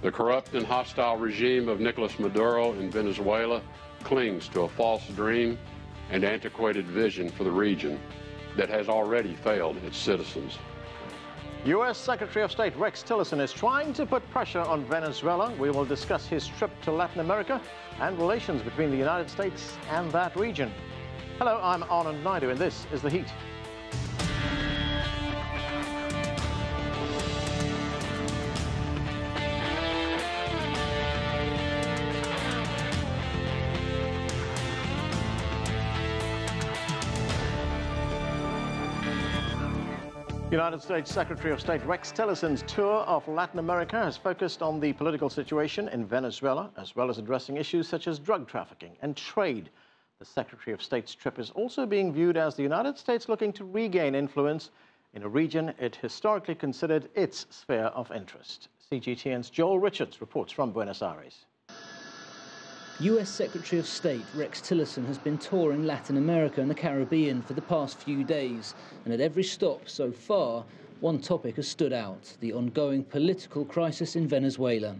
The corrupt and hostile regime of Nicolas Maduro in Venezuela clings to a false dream and antiquated vision for the region that has already failed its citizens. U.S. Secretary of State Rex Tillerson is trying to put pressure on Venezuela. We will discuss his trip to Latin America and relations between the United States and that region. Hello, I'm Anand Naidu, and this is The Heat. United States Secretary of State Rex Tillerson's tour of Latin America has focused on the political situation in Venezuela, as well as addressing issues such as drug trafficking and trade. The Secretary of State's trip is also being viewed as the United States looking to regain influence in a region it historically considered its sphere of interest. CGTN's Joel Richards reports from Buenos Aires. US Secretary of State Rex Tillerson has been touring Latin America and the Caribbean for the past few days, and at every stop so far, one topic has stood out: the ongoing political crisis in Venezuela.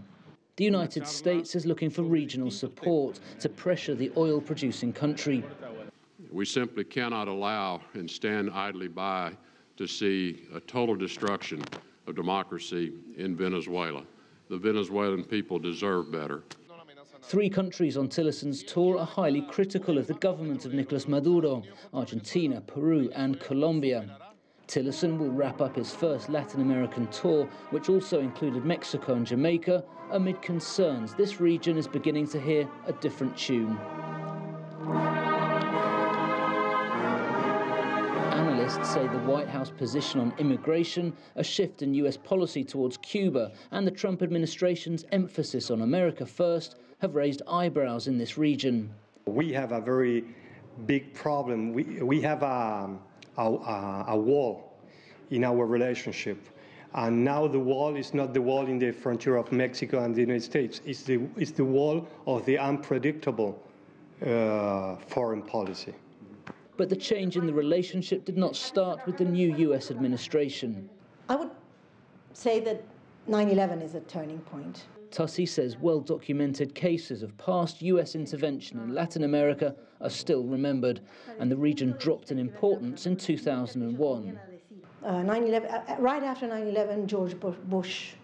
The United States is looking for regional support to pressure the oil-producing country. We simply cannot allow and stand idly by to see a total destruction of democracy in Venezuela. The Venezuelan people deserve better. 3 countries on Tillerson's tour are highly critical of the government of Nicolas Maduro: Argentina, Peru and Colombia. Tillerson will wrap up his first Latin American tour, which also included Mexico and Jamaica, amid concerns this region is beginning to hear a different tune. Analysts say the White House position on immigration, a shift in US policy towards Cuba, and the Trump administration's emphasis on America first have raised eyebrows in this region. We have a very big problem. We have a wall in our relationship. And now the wall is not the wall in the frontier of Mexico and the United States. It's the wall of the unpredictable foreign policy. But the change in the relationship did not start with the new US administration. I would say that 9/11 is a turning point. Tussie says well-documented cases of past US intervention in Latin America are still remembered, and the region dropped in importance in 2001. 9/11, right after 9/11, George Bush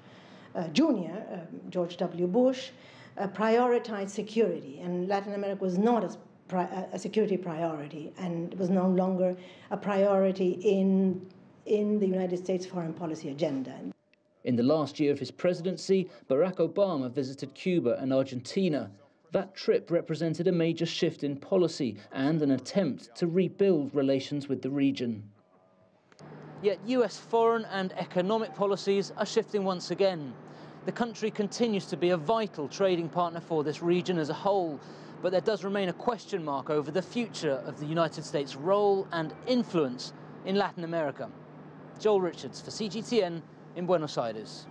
Jr., George W. Bush, prioritized security, and Latin America was not a security priority, and it was no longer a priority in the United States foreign policy agenda. In the last year of his presidency, Barack Obama visited Cuba and Argentina. That trip represented a major shift in policy and an attempt to rebuild relations with the region. Yet US foreign and economic policies are shifting once again. The country continues to be a vital trading partner for this region as a whole, but there does remain a question mark over the future of the United States' role and influence in Latin America. Joel Richards for CGTN in Buenos Aires.